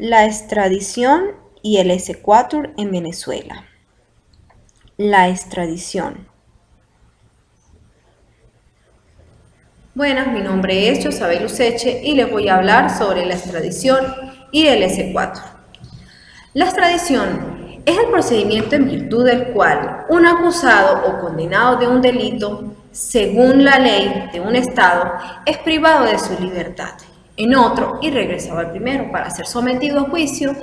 La extradición y el exequatur en Venezuela. La extradición. Buenas, mi nombre es Yosabel Useche y les voy a hablar sobre la extradición y el exequatur. La extradición es el procedimiento en virtud del cual un acusado o condenado de un delito, según la ley de un estado, es privado de su libertad en otro y regresado al primero para ser sometido a juicio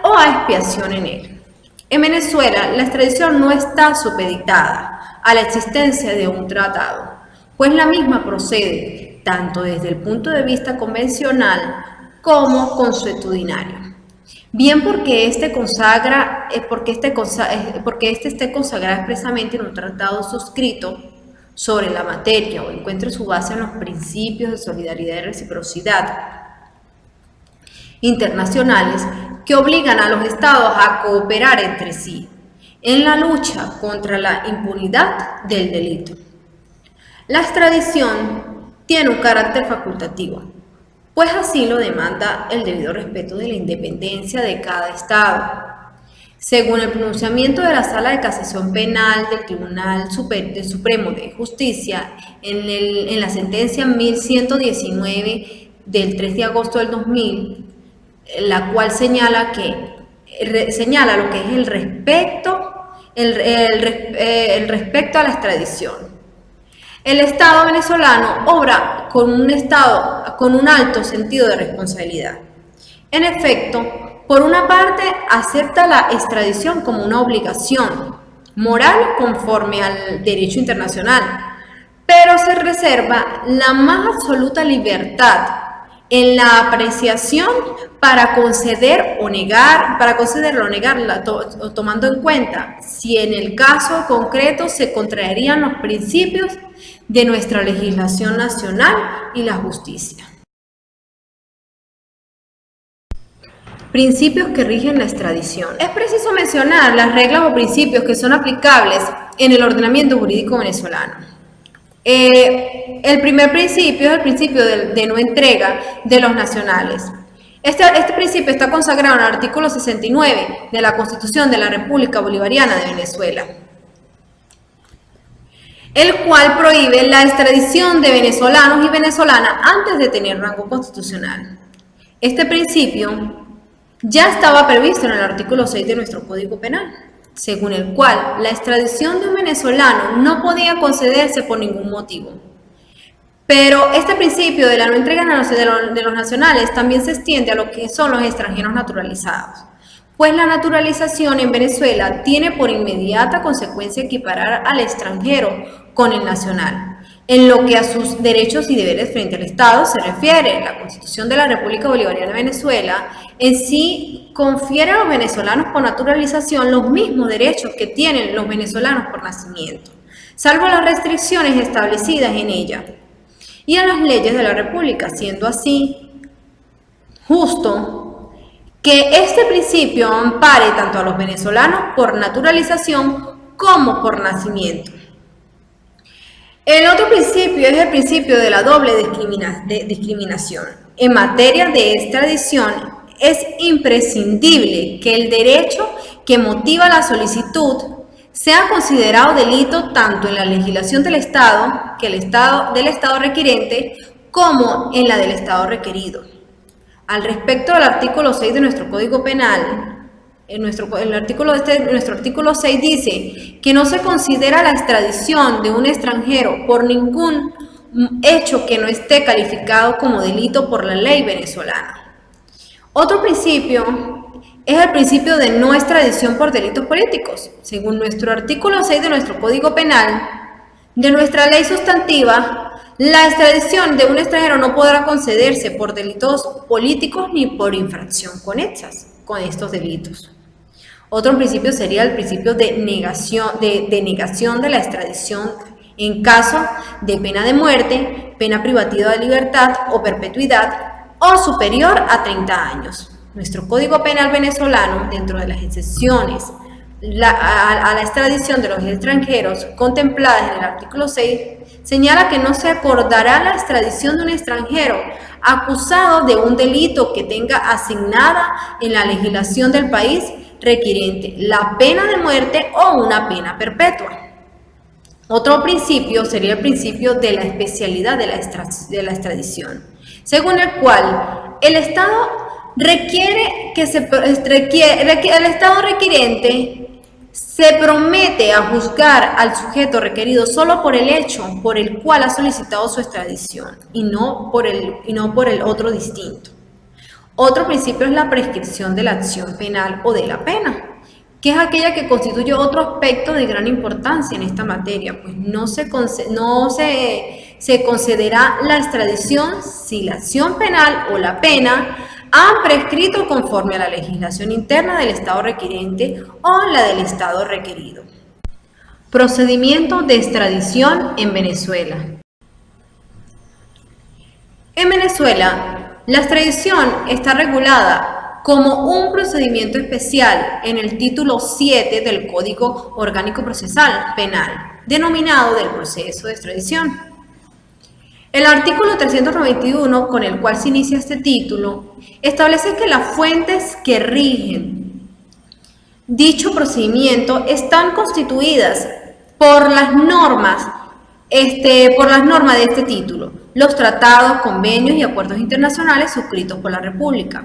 o a expiación en él. En Venezuela, la extradición no está supeditada a la existencia de un tratado, pues la misma procede tanto desde el punto de vista convencional como consuetudinario. Bien porque este esté consagrado expresamente en un tratado suscrito sobre la materia o encuentre su base en los principios de solidaridad y reciprocidad internacionales que obligan a los estados a cooperar entre sí en la lucha contra la impunidad del delito. La extradición tiene un carácter facultativo, pues así lo demanda el debido respeto de la independencia de cada estado. Según el pronunciamiento de la Sala de Casación Penal del Tribunal Supremo de Justicia en la sentencia 1119 del 3 de agosto del 2000, la cual señala lo que es el respecto a la extradición. El Estado venezolano obra con un alto sentido de responsabilidad. En efecto, por una parte, acepta la extradición como una obligación moral conforme al derecho internacional, pero se reserva la más absoluta libertad en la apreciación para concederla o negarla, tomando en cuenta si en el caso concreto se contraerían los principios de nuestra legislación nacional y la justicia. Principios que rigen la extradición. Es preciso mencionar las reglas o principios que son aplicables en el ordenamiento jurídico venezolano. El primer principio es el principio de no entrega de los nacionales. Este principio está consagrado en el artículo 69 de la Constitución de la República Bolivariana de Venezuela, el cual prohíbe la extradición de venezolanos y venezolanas antes de tener rango constitucional. Este principio ya estaba previsto en el artículo 6 de nuestro Código Penal, según el cual la extradición de un venezolano no podía concederse por ningún motivo. Pero este principio de la no entrega de los nacionales también se extiende a lo que son los extranjeros naturalizados, pues la naturalización en Venezuela tiene por inmediata consecuencia equiparar al extranjero con el nacional. En lo que a sus derechos y deberes frente al Estado se refiere, la Constitución de la República Bolivariana de Venezuela en sí confiere a los venezolanos por naturalización los mismos derechos que tienen los venezolanos por nacimiento, salvo las restricciones establecidas en ella y en las leyes de la República, siendo así justo que este principio ampare tanto a los venezolanos por naturalización como por nacimiento. El otro principio es el principio de la doble discriminación. En materia de extradición es imprescindible que el derecho que motiva la solicitud sea considerado delito tanto en la legislación del Estado, del Estado requiriente, como en la del Estado requerido. Al respecto del artículo 6 de nuestro Código Penal, nuestro artículo 6 dice que no se considera la extradición de un extranjero por ningún hecho que no esté calificado como delito por la ley venezolana. Otro principio es el principio de no extradición por delitos políticos. Según nuestro artículo 6 de nuestro Código Penal, de nuestra ley sustantiva, la extradición de un extranjero no podrá concederse por delitos políticos ni por infracción conexas con estos delitos. Otro principio sería el principio de negación de la extradición en caso de pena de muerte, pena privativa de libertad o perpetuidad o superior a 30 años. Nuestro Código Penal venezolano, dentro de las excepciones a la extradición de los extranjeros contempladas en el artículo 6, señala que no se acordará la extradición de un extranjero acusado de un delito que tenga asignada en la legislación del país requiriente la pena de muerte o una pena perpetua. Otro principio sería el principio de la especialidad de la extradición, según el cual el Estado el Estado requiriente se promete a juzgar al sujeto requerido solo por el hecho por el cual ha solicitado su extradición y no por el otro distinto. Otro principio es la prescripción de la acción penal o de la pena, que es aquella que constituye otro aspecto de gran importancia en esta materia, pues no se concederá la extradición si la acción penal o la pena han prescrito conforme a la legislación interna del Estado requiriente o la del Estado requerido. Procedimiento de extradición en Venezuela. En Venezuela, la extradición está regulada como un procedimiento especial en el título 7 del Código Orgánico Procesal Penal, denominado del proceso de extradición. El artículo 391, con el cual se inicia este título, establece que las fuentes que rigen dicho procedimiento están constituidas por las normas de este título, los tratados, convenios y acuerdos internacionales suscritos por la República.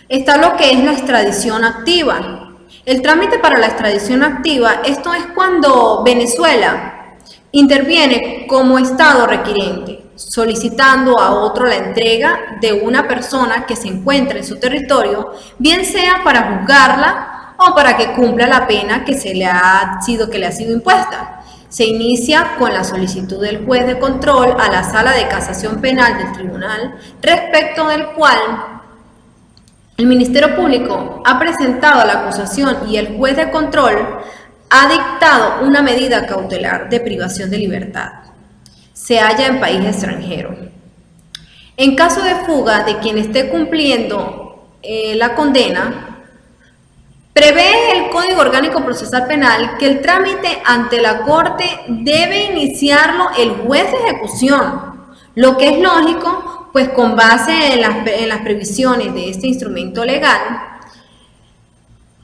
Está lo que es la extradición activa. El trámite para la extradición activa, esto es cuando Venezuela interviene como Estado requiriente, solicitando a otro la entrega de una persona que se encuentra en su territorio, bien sea para juzgarla o para que cumpla la pena que le ha sido impuesta. Se inicia con la solicitud del juez de control a la Sala de Casación Penal del Tribunal, respecto del cual el Ministerio Público ha presentado la acusación y el juez de control ha dictado una medida cautelar de privación de libertad. Se halla en país extranjero. En caso de fuga de quien esté cumpliendo la condena, prevé el Código Orgánico Procesal Penal que el trámite ante la Corte debe iniciarlo el juez de ejecución, lo que es lógico, pues con base en las previsiones de este instrumento legal,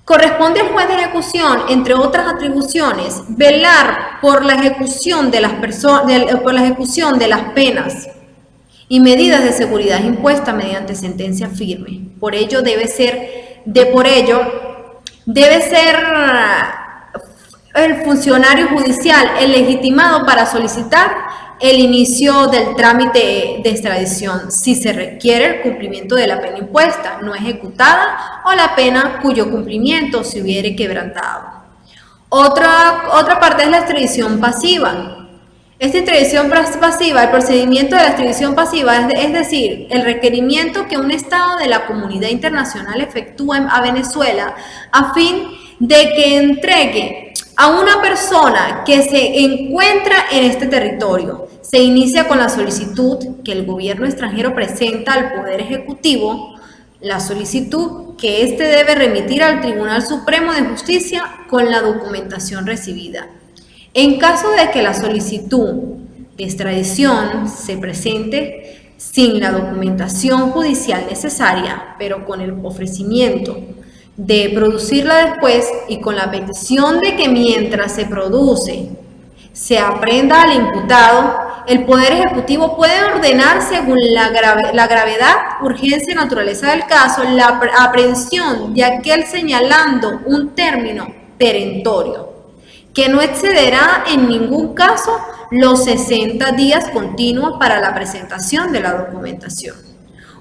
corresponde al juez de ejecución, entre otras atribuciones, velar por la ejecución de las penas y medidas de seguridad impuestas mediante sentencia firme. Por ello debe ser el funcionario judicial el legitimado para solicitar el inicio del trámite de extradición si se requiere el cumplimiento de la pena impuesta, no ejecutada, o la pena cuyo cumplimiento se hubiere quebrantado. Otra parte es la extradición pasiva. Esta extradición pasiva, el procedimiento de la extradición pasiva, es decir, el requerimiento que un Estado de la comunidad internacional efectúa a Venezuela a fin de que entregue a una persona que se encuentra en este territorio. Se inicia con la solicitud que el gobierno extranjero presenta al Poder Ejecutivo, la solicitud que éste debe remitir al Tribunal Supremo de Justicia con la documentación recibida. En caso de que la solicitud de extradición se presente sin la documentación judicial necesaria, pero con el ofrecimiento de producirla después y con la petición de que mientras se produce se aprenda al imputado, el Poder Ejecutivo puede ordenar, según la gravedad, urgencia y naturaleza del caso, la aprehensión de aquel señalando un término perentorio, que no excederá en ningún caso los 60 días continuos para la presentación de la documentación.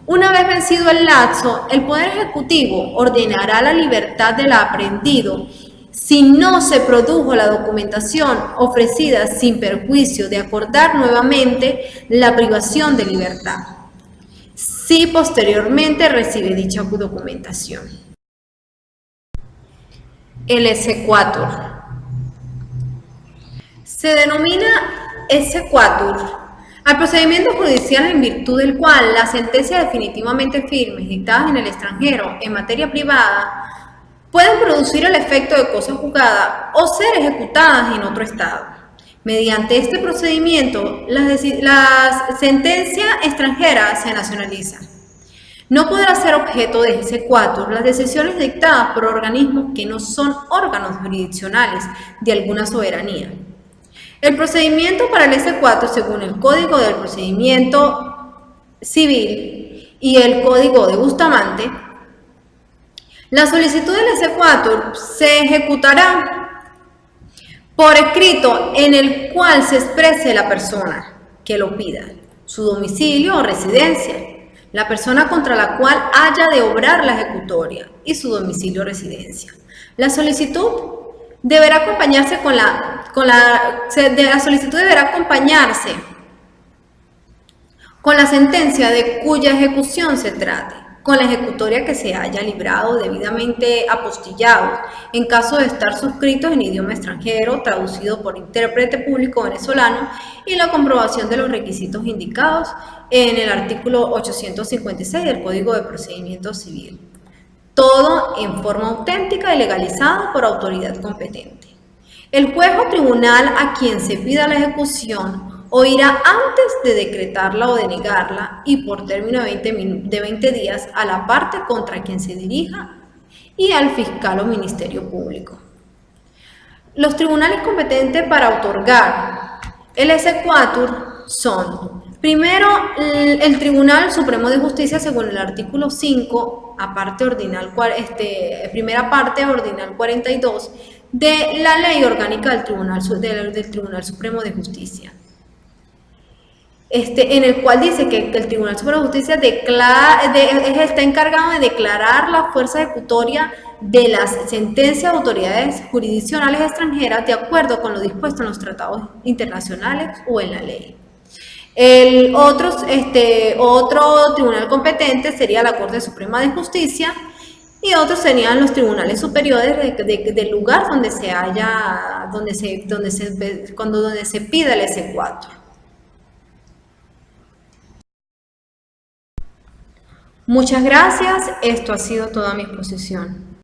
Una vez vencido el lapso, el Poder Ejecutivo ordenará la libertad del aprehendido si no se produjo la documentación ofrecida sin perjuicio de acordar nuevamente la privación de libertad, si posteriormente recibe dicha documentación. El exequatur. Se denomina exequatur al procedimiento judicial en virtud del cual las sentencias definitivamente firmes dictadas en el extranjero en materia privada pueden producir el efecto de cosa juzgada o ser ejecutadas en otro estado, Mediante este procedimiento, la sentencia extranjera se nacionaliza. No podrá ser objeto de S4 las decisiones dictadas por organismos que no son órganos jurisdiccionales de alguna soberanía. El procedimiento para el S4, según el Código del Procedimiento Civil y el Código de Bustamante, la solicitud del S4 se ejecutará por escrito en el cual se exprese la persona que lo pida, su domicilio o residencia, la persona contra la cual haya de obrar la ejecutoria y su domicilio o residencia. La solicitud deberá acompañarse con la sentencia de cuya ejecución se trate, con la ejecutoria que se haya librado debidamente apostillado, en caso de estar suscritos en idioma extranjero, traducido por intérprete público venezolano, y la comprobación de los requisitos indicados en el artículo 856 del Código de Procedimiento Civil. Todo en forma auténtica y legalizada por autoridad competente. El juez o tribunal a quien se pida la ejecución oirá antes de decretarla o denegarla y por término de 20 días a la parte contra quien se dirija y al fiscal o ministerio público. Los tribunales competentes para otorgar el S4 son, primero, el Tribunal Supremo de Justicia según el artículo 5, primera parte ordinal 42 de la Ley Orgánica del Tribunal Supremo de Justicia. En el cual dice que el Tribunal Supremo de Justicia está encargado de declarar la fuerza ejecutoria de las sentencias de autoridades jurisdiccionales extranjeras de acuerdo con lo dispuesto en los tratados internacionales o en la ley. El otro tribunal competente sería la Corte Suprema de Justicia y otros serían los tribunales superiores del lugar donde se pida el S4. Muchas gracias, esto ha sido toda mi exposición.